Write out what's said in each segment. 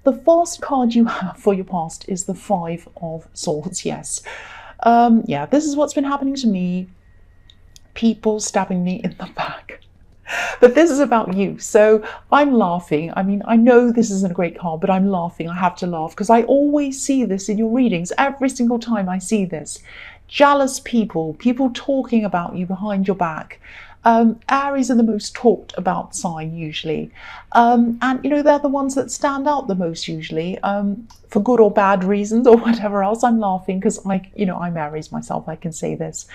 The first card you have for your past is the Five of Swords. Yes. Yeah, this is what's been happening to me. People stabbing me in the back. But this is about you. So I'm laughing. I mean, I know this isn't a great card, but I'm laughing. I have to laugh because I always see this in your readings. Every single time I see this. Jealous people, people talking about you behind your back. Aries are the most talked about sign usually. And, they're the ones that stand out the most usually, for good or bad reasons or whatever else. I'm laughing because I'm Aries myself. I can say this.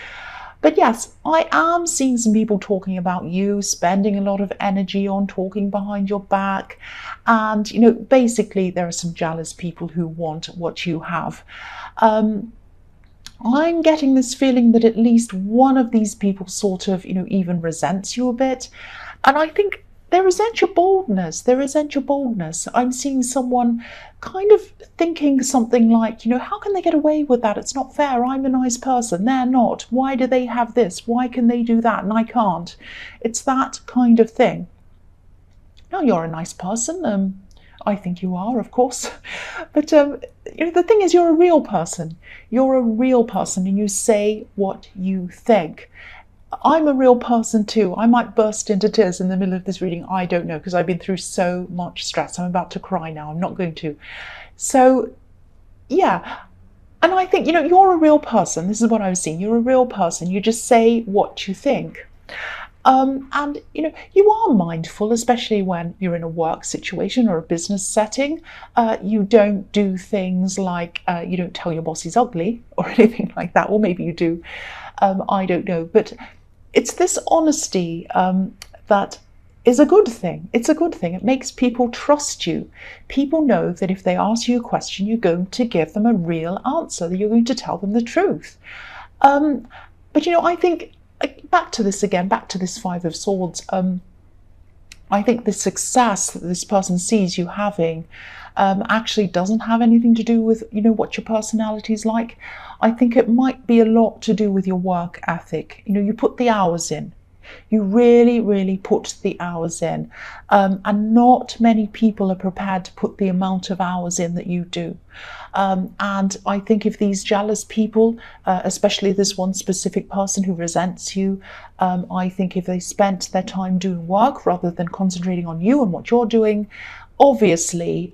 But yes, I am seeing some people talking about you, spending a lot of energy on talking behind your back. And, basically there are some jealous people who want what you have. I'm getting this feeling that at least one of these people sort of, even resents you a bit. And I think they resent your boldness. They resent your boldness. I'm seeing someone kind of thinking something like, how can they get away with that? It's not fair. I'm a nice person. They're not. Why do they have this? Why can they do that and I can't? It's that kind of thing. Now, you're a nice person. I think you are, of course. But the thing is, you're a real person. You're a real person and you say what you think. I'm a real person too. I might burst into tears in the middle of this reading. I don't know, because I've been through so much stress. I'm about to cry now. I'm not going to. So, yeah. And I think, you're a real person. This is what I was seeing. You're a real person. You just say what you think. And, you are mindful, especially when you're in a work situation or a business setting. You don't do things like, you don't tell your boss he's ugly or anything like that. Or maybe you do. I don't know. But it's this honesty that is a good thing. It's a good thing. It makes people trust you. People know that if they ask you a question, you're going to give them a real answer, that you're going to tell them the truth. But, I think, back to this again, back to this Five of Swords, I think the success that this person sees you having actually doesn't have anything to do with, what your personality is like. I think it might be a lot to do with your work ethic. You put the hours in. You really, really put the hours in. And not many people are prepared to put the amount of hours in that you do. And I think if these jealous people, especially this one specific person who resents you, I think if they spent their time doing work rather than concentrating on you and what you're doing, obviously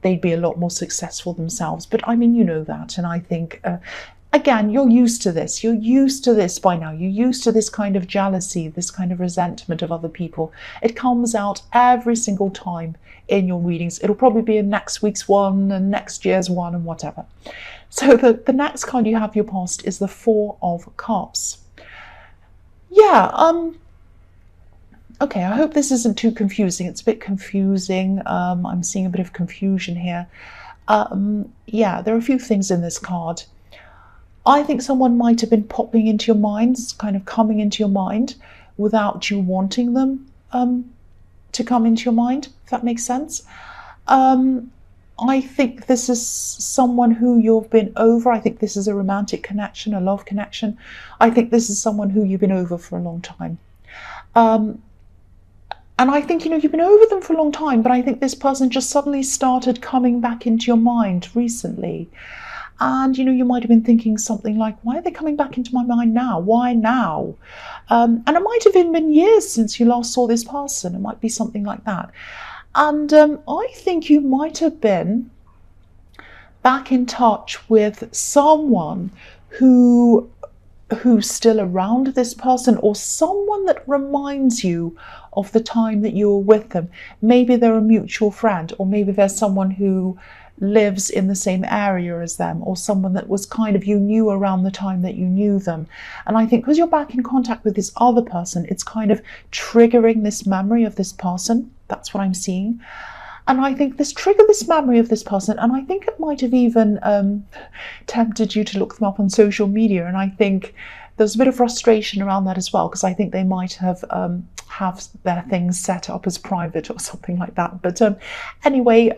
they'd be a lot more successful themselves. But I mean, you know that. And I think, again, you're used to this. You're used to this by now. You're used to this kind of jealousy, this kind of resentment of other people. It comes out every single time in your readings. It'll probably be in next week's one and next year's one and whatever. So the next card you have your past is the Four of Cups. Yeah, okay, I hope this isn't too confusing. It's a bit confusing. I'm seeing a bit of confusion here. Yeah, there are a few things in this card. I think someone might have been popping into your mind, kind of coming into your mind without you wanting them to come into your mind, if that makes sense. I think this is someone who you've been over. I think this is a romantic connection, a love connection. I think this is someone who you've been over for a long time. And I think, you've been over them for a long time, but I think this person just suddenly started coming back into your mind recently. And, you might have been thinking something like, why are they coming back into my mind now? Why now? And it might have even been years since you last saw this person. It might be something like that. And I think you might have been back in touch with someone who's still around this person, or someone that reminds you of the time that you were with them. Maybe they're a mutual friend, or maybe there's someone who lives in the same area as them, or someone that was kind of you knew around the time that you knew them. And I think because you're back in contact with this other person, it's kind of triggering this memory of this person. That's what I'm seeing. And I think this triggered this memory of this person, and I think it might have even tempted you to look them up on social media. And I think there's a bit of frustration around that as well, because I think they might have their things set up as private or something like that. But anyway,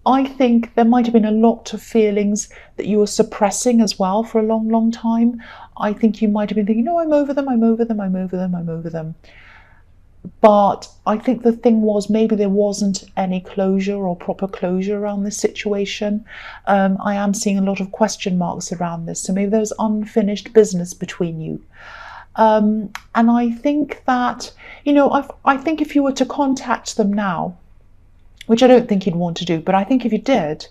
I think there might have been a lot of feelings that you were suppressing as well for a long, long time. I think you might have been thinking, no, I'm over them, I'm over them, I'm over them, I'm over them. But I think the thing was, maybe there wasn't any closure or proper closure around this situation. I am seeing a lot of question marks around this. So maybe there's unfinished business between you. And I think that, I think if you were to contact them now, which I don't think you'd want to do, but I think if you did,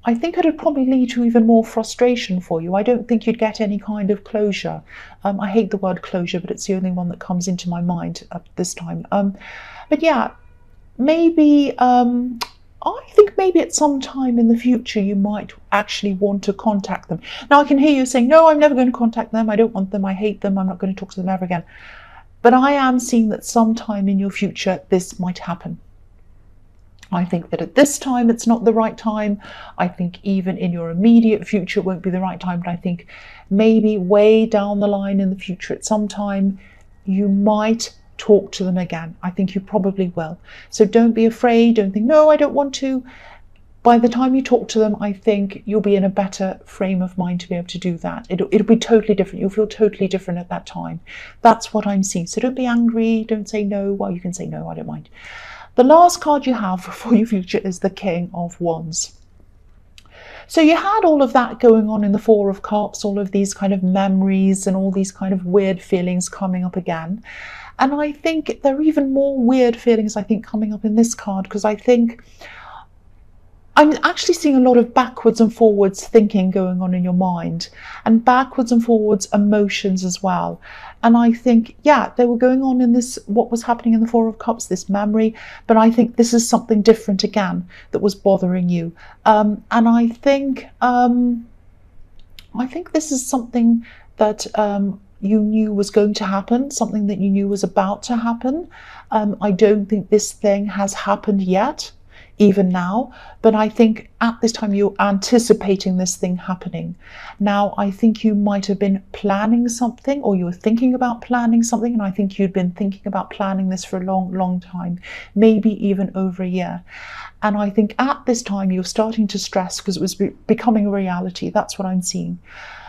I think it would probably lead to even more frustration for you. I don't think you'd get any kind of closure. I hate the word closure, but it's the only one that comes into my mind at this time. But yeah, maybe, I think maybe at some time in the future you might actually want to contact them. Now I can hear you saying, no, I'm never going to contact them. I don't want them. I hate them. I'm not going to talk to them ever again. But I am seeing that sometime in your future this might happen. I think that at this time it's not the right time. I think even in your immediate future it won't be the right time, but I think maybe way down the line in the future at some time you might talk to them again. I think you probably will. So don't be afraid. Don't think, no, I don't want to. By the time you talk to them, I think you'll be in a better frame of mind to be able to do that. It'll be totally different. You'll feel totally different at that time. That's what I'm seeing. So don't be angry. Don't say no. Well, you can say no, I don't mind. The last card you have for your future is the King of Wands. So you had all of that going on in the Four of Cups, all of these kind of memories and all these kind of weird feelings coming up again. And I think there are even more weird feelings, I think, coming up in this card, because I think I'm actually seeing a lot of backwards and forwards thinking going on in your mind, and backwards and forwards emotions as well. And I think, yeah, they were going on in this, what was happening in the Four of Cups, this memory, but I think this is something different again that was bothering you. And I think this is something that you knew was going to happen, something that you knew was about to happen. I don't think this thing has happened yet, even now, but I think at this time you're anticipating this thing happening. Now, I think you might have been planning something, or you were thinking about planning something, and I think you'd been thinking about planning this for a long time, maybe even over a year. And I think at this time you're starting to stress because it was becoming a reality. That's what I'm seeing.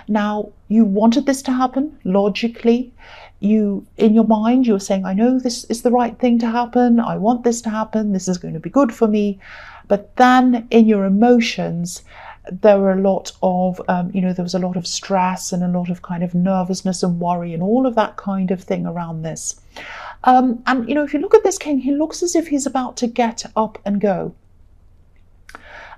Now, you wanted this to happen logically. You, in your mind, you were saying, I know this is the right thing to happen. I want this to happen. This is going to be good for me. But then in your emotions, there were a lot of, there was a lot of stress and a lot of kind of nervousness and worry and all of that kind of thing around this. And, if you look at this king, he looks as if he's about to get up and go.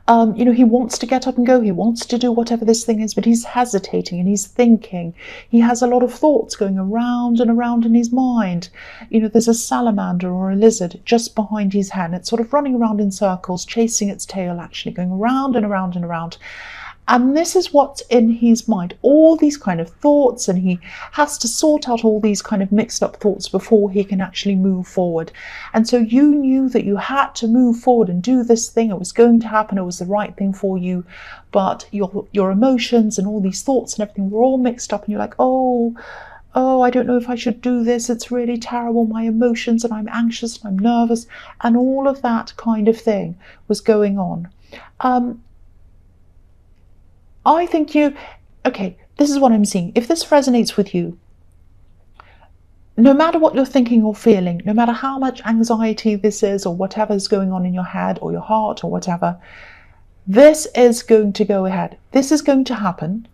He wants to get up and go. He wants to do whatever this thing is, but he's hesitating and he's thinking. He has a lot of thoughts going around and around in his mind. There's a salamander or a lizard just behind his head. It's sort of running around in circles, chasing its tail, actually going around and around and around. And this is what's in his mind, all these kind of thoughts, and he has to sort out all these kind of mixed up thoughts before he can actually move forward. And so you knew that you had to move forward and do this thing. It was going to happen. It was the right thing for you. But your emotions and all these thoughts and everything were all mixed up, and you're like, oh, I don't know if I should do this. It's really terrible. My emotions, and I'm anxious and I'm nervous, and all of that kind of thing was going on. I think this is what I'm seeing. If this resonates with you, no matter what you're thinking or feeling, no matter how much anxiety this is or whatever is going on in your head or your heart or whatever, this is going to go ahead. This is going to happen,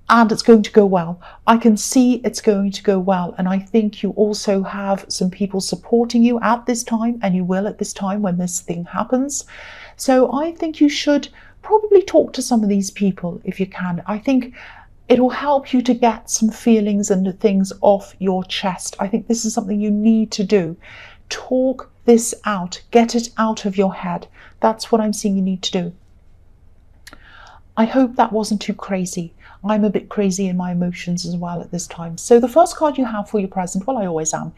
and it's going to go well. I can see it's going to go well. And I think you also have some people supporting you at this time, and you will at this time when this thing happens. So I think you should probably talk to some of these people if you can. I think it will help you to get some feelings and things off your chest. I think this is something you need to do. Talk this out. Get it out of your head. That's what I'm seeing you need to do. I hope that wasn't too crazy. I'm a bit crazy in my emotions as well at this time. So the first card you have for your present, well, I always am,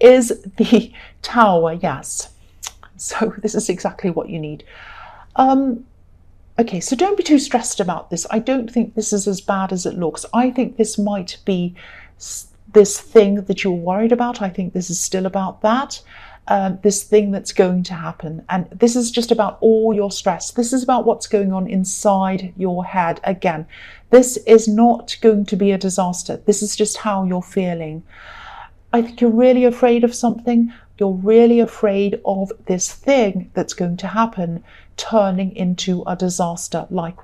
is the Tower. Yes. So this is exactly what you need. Okay, so don't be too stressed about this. I don't think this is as bad as it looks. I think this might be this thing that you're worried about. I think this is still about that, this thing that's going to happen. And this is just about all your stress. This is about what's going on inside your head. Again, this is not going to be a disaster. This is just how you're feeling. I think you're really afraid of something. You're really afraid of this thing that's going to happen turning into a disaster, like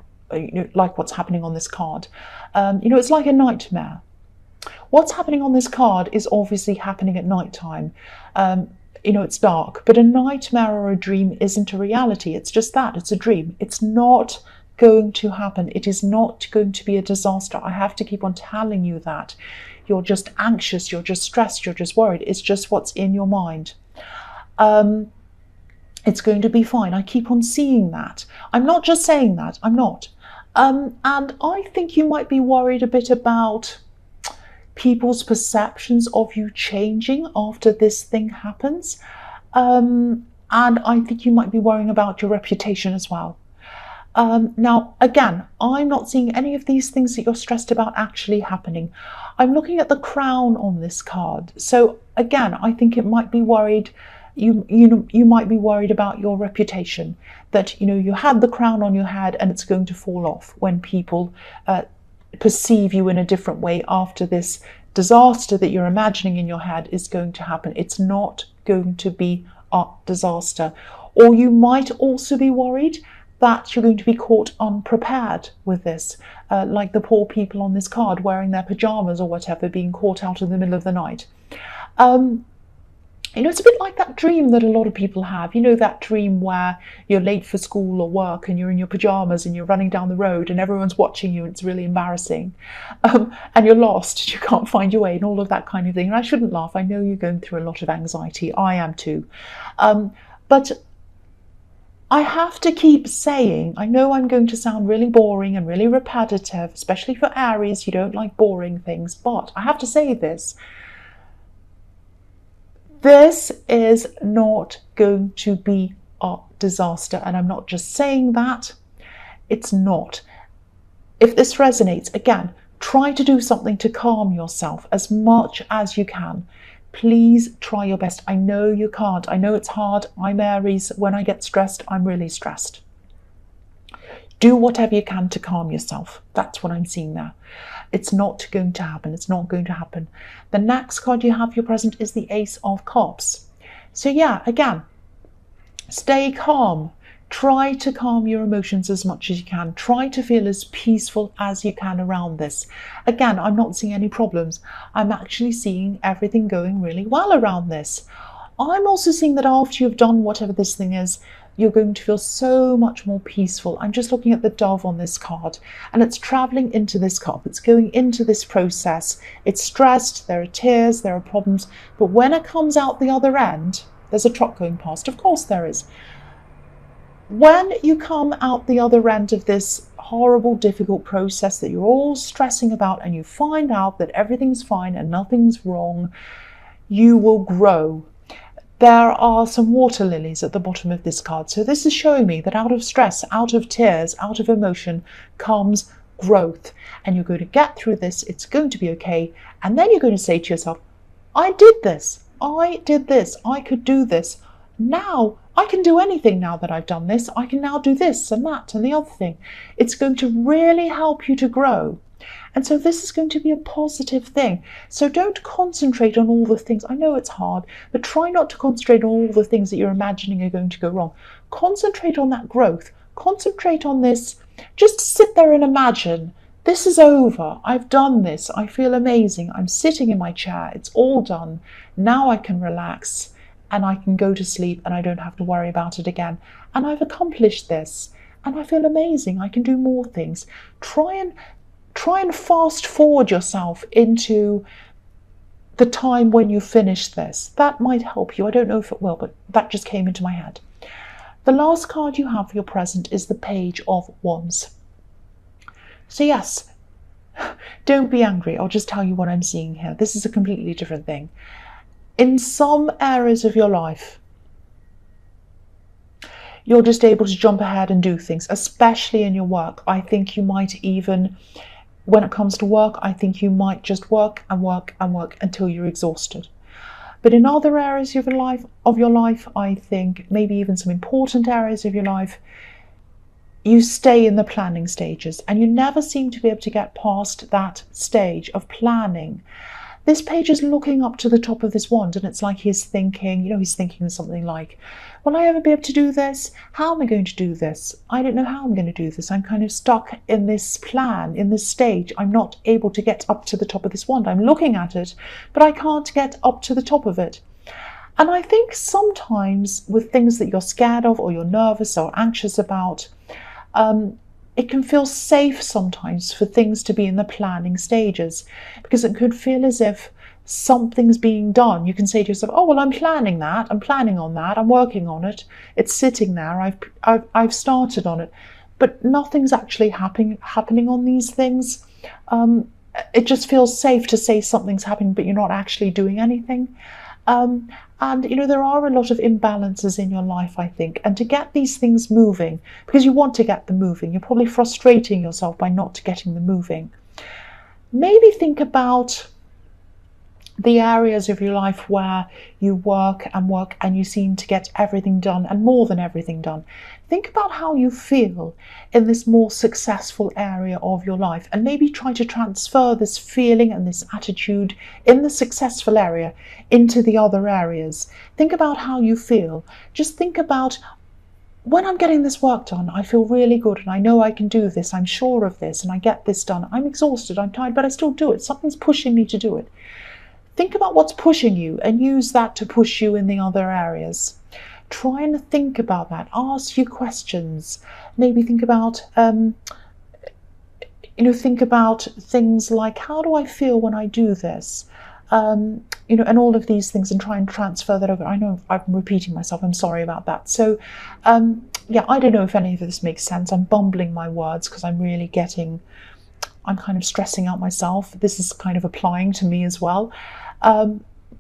what's happening on this card. It's like a nightmare. What's happening on this card is obviously happening at night time. It's dark, but a nightmare or a dream isn't a reality. It's just that, it's a dream. It's not going to happen. It is not going to be a disaster. I have to keep on telling you that. You're just anxious, you're just stressed, you're just worried. It's just what's in your mind. It's going to be fine. I keep on seeing that. I'm not just saying that, I'm not. And I think you might be worried a bit about people's perceptions of you changing after this thing happens. And I think you might be worrying about your reputation as well. Now, again, I'm not seeing any of these things that you're stressed about actually happening. I'm looking at the crown on this card. So again, I think it might be worried. You might be worried about your reputation, that you had the crown on your head and it's going to fall off when people perceive you in a different way after this disaster that you're imagining in your head is going to happen. It's not going to be a disaster. Or you might also be worried that you're going to be caught unprepared with this, like the poor people on this card wearing their pajamas or whatever, being caught out in the middle of the night. It's a bit like that dream that a lot of people have. That dream where you're late for school or work and you're in your pajamas and you're running down the road and everyone's watching you and it's really embarrassing. And you're lost, you can't find your way and all of that kind of thing. And I shouldn't laugh. I know you're going through a lot of anxiety. I am too. But I have to keep saying, I know I'm going to sound really boring and really repetitive, especially for Aries. You don't like boring things, but I have to say this. This is not going to be a disaster. And I'm not just saying that. It's not. If this resonates, again, try to do something to calm yourself as much as you can. Please try your best. I know you can't. I know it's hard. I'm Aries. When I get stressed, I'm really stressed. Do whatever you can to calm yourself. That's what I'm seeing there. It's not going to happen. It's not going to happen. The next card you have for your present is the Ace of Cups. So yeah, again, stay calm. Try to calm your emotions as much as you can. Try to feel as peaceful as you can around this. Again, I'm not seeing any problems. I'm actually seeing everything going really well around this. I'm also seeing that after you've done whatever this thing is, you're going to feel so much more peaceful. I'm just looking at the dove on this card and it's traveling into this cup. It's going into this process. It's stressed, there are tears, there are problems. But when it comes out the other end, there's a truck going past. Of course there is. When you come out the other end of this horrible, difficult process that you're all stressing about and you find out that everything's fine and nothing's wrong, you will grow. There are some water lilies at the bottom of this card. So this is showing me that out of stress, out of tears, out of emotion comes growth. And you're going to get through this. It's going to be okay. And then you're going to say to yourself, I did this. I did this. I could do this. Now I can do anything now that I've done this. I can now do this and that and the other thing. It's going to really help you to grow. And so this is going to be a positive thing. So don't concentrate on all the things. I know it's hard, but try not to concentrate on all the things that you're imagining are going to go wrong. Concentrate on that growth. Concentrate on this. Just sit there and imagine, this is over. I've done this. I feel amazing. I'm sitting in my chair. It's all done. Now I can relax and I can go to sleep and I don't have to worry about it again. And I've accomplished this and I feel amazing. I can do more things. Try and fast forward yourself into the time when you finish this. That might help you. I don't know if it will, but that just came into my head. The last card you have for your present is the Page of Wands. So yes, don't be angry. I'll just tell you what I'm seeing here. This is a completely different thing. In some areas of your life, you're just able to jump ahead and do things, especially in your work. I think you might even, when it comes to work, I think you might just work and work and work until you're exhausted. But in other areas of your life, I think maybe even some important areas of your life, you stay in the planning stages and you never seem to be able to get past that stage of planning. This page is looking up to the top of this wand, and it's like he's thinking, he's thinking something like, will I ever be able to do this? How am I going to do this? I don't know how I'm going to do this. I'm kind of stuck in this plan, in this stage. I'm not able to get up to the top of this wand. I'm looking at it, but I can't get up to the top of it. And I think sometimes with things that you're scared of or you're nervous or anxious about, it can feel safe sometimes for things to be in the planning stages, because it could feel as if something's being done. You can say to yourself, oh, well, I'm planning that, I'm planning on that, I'm working on it, it's sitting there, I've started on it, but nothing's actually happening on these things. It just feels safe to say something's happening, but you're not actually doing anything. And there are a lot of imbalances in your life, I think, and to get these things moving, because you want to get them moving, you're probably frustrating yourself by not getting them moving. Maybe think about the areas of your life where you work and you seem to get everything done and more than everything done. Think about how you feel in this more successful area of your life, and maybe try to transfer this feeling and this attitude in the successful area into the other areas. Think about how you feel. Just think about, when I'm getting this work done, I feel really good and I know I can do this, I'm sure of this, and I get this done. I'm exhausted, I'm tired, but I still do it. Something's pushing me to do it. Think about what's pushing you and use that to push you in the other areas. Try and think about that. Ask you questions. Maybe think about, think about things like, how do I feel when I do this? And all of these things, and try and transfer that over. I know I'm repeating myself. I'm sorry about that. So, yeah, I don't know if any of this makes sense. I'm bumbling my words because I'm kind of stressing out myself. This is kind of applying to me as well.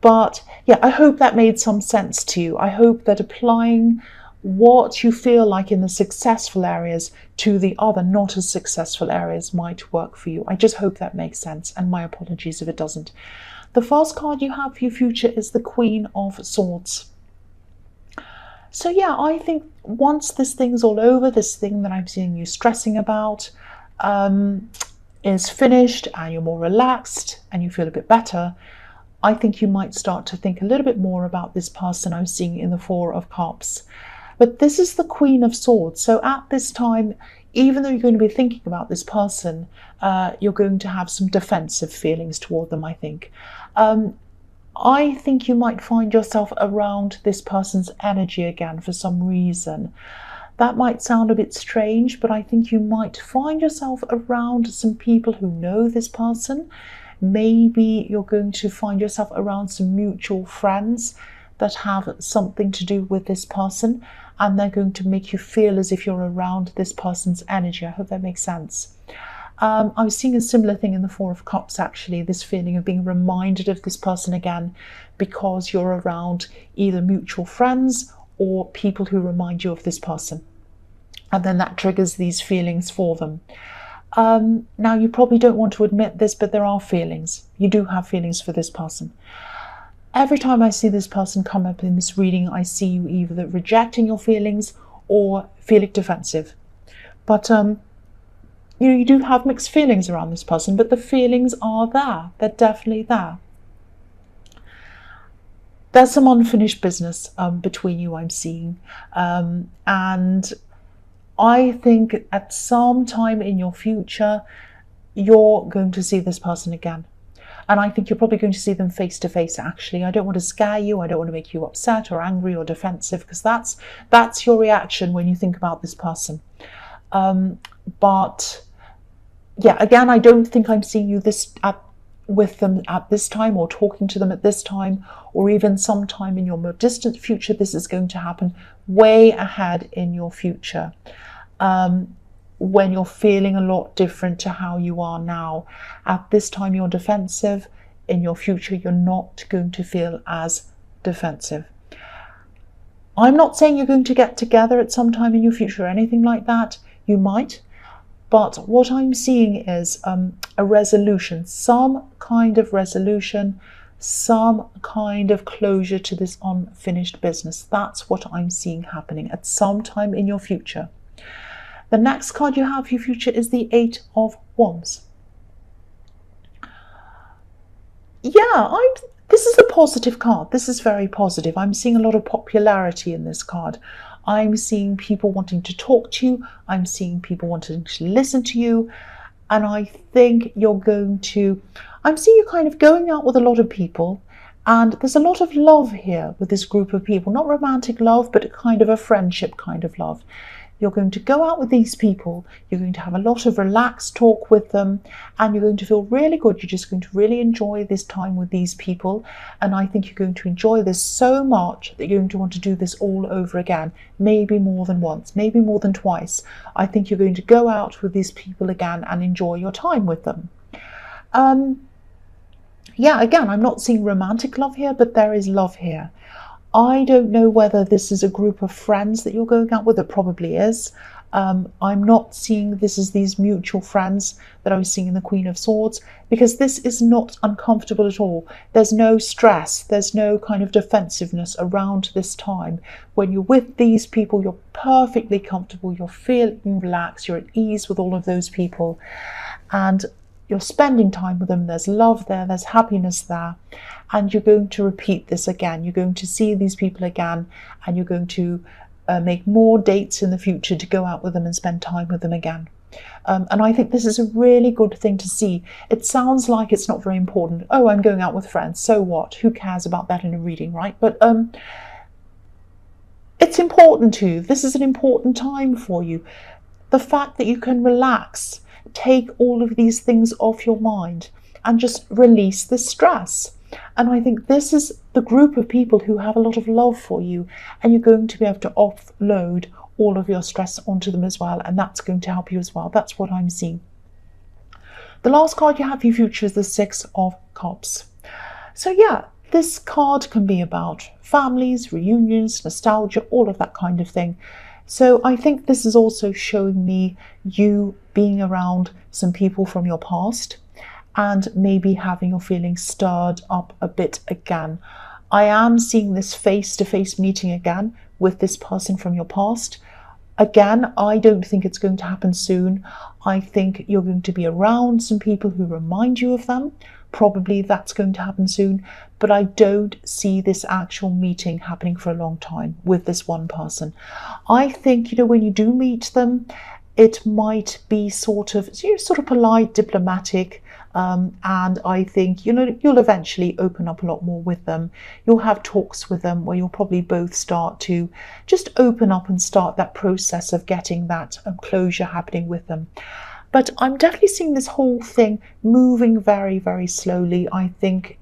But yeah, I hope that made some sense to you. I hope that applying what you feel like in the successful areas to the other not as successful areas might work for you. I just hope that makes sense, and my apologies if it doesn't. The first card you have for your future is the Queen of Swords. So yeah, I think once this thing's all over, this thing that I'm seeing you stressing about is finished, and you're more relaxed and you feel a bit better, I think you might start to think a little bit more about this person I'm seeing in the Four of Cups. But this is the Queen of Swords. So at this time, even though you're going to be thinking about this person, you're going to have some defensive feelings toward them, I think. I think you might find yourself around this person's energy again for some reason. That might sound a bit strange, but I think you might find yourself around some people who know this person. Maybe you're going to find yourself around some mutual friends that have something to do with this person, and they're going to make you feel as if you're around this person's energy. I hope that makes sense. I was seeing a similar thing in the Four of Cups, actually, this feeling of being reminded of this person again because you're around either mutual friends or people who remind you of this person. And then that triggers these feelings for them. Now, you probably don't want to admit this, but there are feelings. You do have feelings for this person. Every time I see this person come up in this reading, I see you either rejecting your feelings or feeling defensive. But, you do have mixed feelings around this person, but the feelings are there. They're definitely there. There's some unfinished business between you, I'm seeing. And I think at some time in your future, you're going to see this person again. And I think you're probably going to see them face to face, actually. I don't want to scare you. I don't want to make you upset or angry or defensive, because that's your reaction when you think about this person. But yeah, again, I don't think I'm seeing you with them at this time, or talking to them at this time, or even sometime in your more distant future. This is going to happen way ahead in your future. When you're feeling a lot different to how you are now. At this time you're defensive. In your future you're not going to feel as defensive. I'm not saying you're going to get together at some time in your future or anything like that. You might, but what I'm seeing is a resolution, some kind of resolution, some kind of closure to this unfinished business. That's what I'm seeing happening at some time in your future. The next card you have for your future is the Eight of Wands. Yeah, this is a positive card. This is very positive. I'm seeing a lot of popularity in this card. I'm seeing people wanting to talk to you. I'm seeing people wanting to listen to you. And I think I'm seeing you kind of going out with a lot of people. And there's a lot of love here with this group of people. Not romantic love, but kind of a friendship kind of love. You're going to go out with these people, you're going to have a lot of relaxed talk with them, and you're going to feel really good. You're just going to really enjoy this time with these people. And I think you're going to enjoy this so much that you're going to want to do this all over again, maybe more than once, maybe more than twice. I think you're going to go out with these people again and enjoy your time with them. Yeah, again, I'm not seeing romantic love here, but there is love here. I don't know whether this is a group of friends that you're going out with. It probably is. I'm not seeing this as these mutual friends that I was seeing in the Queen of Swords, because this is not uncomfortable at all. There's no stress. There's no kind of defensiveness around this time. When you're with these people, you're perfectly comfortable. You're feeling relaxed. You're at ease with all of those people. And you're spending time with them. There's love there. There's happiness there. And you're going to repeat this again. You're going to see these people again, and you're going to make more dates in the future to go out with them and spend time with them again. And I think this is a really good thing to see. It sounds like it's not very important. Oh, I'm going out with friends. So what? Who cares about that in a reading, right? But it's important to you. This is an important time for you. The fact that you can relax, take all of these things off your mind, and just release the stress. And I think this is the group of people who have a lot of love for you, and you're going to be able to offload all of your stress onto them as well, and that's going to help you as well. That's what I'm seeing. The last card you have for your future is the Six of Cups. So yeah, this card can be about families, reunions, nostalgia, all of that kind of thing. So I think this is also showing me you being around some people from your past, and maybe having your feelings stirred up a bit again. I am seeing this face-to-face meeting again with this person from your past. Again, I don't think it's going to happen soon. I think you're going to be around some people who remind you of them. Probably that's going to happen soon, but I don't see this actual meeting happening for a long time with this one person. I think, when you do meet them, it might be sort of polite, diplomatic, and I think you'll eventually open up a lot more with them. You'll have talks with them where you'll probably both start to just open up and start that process of getting that closure happening with them. But I'm definitely seeing this whole thing moving very, very slowly. I think,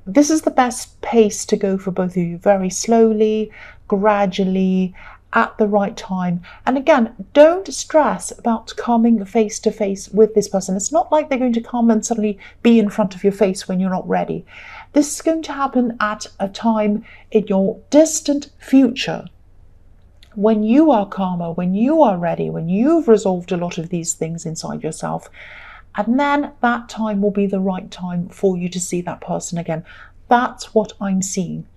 this is the best pace to go for both of you. Very slowly, gradually, at the right time. And again, don't stress about coming face to face with this person. It's not like they're going to come and suddenly be in front of your face when you're not ready. This is going to happen at a time in your distant future, when you are calmer, when you are ready, when you've resolved a lot of these things inside yourself. And then that time will be the right time for you to see that person again. That's what I'm seeing.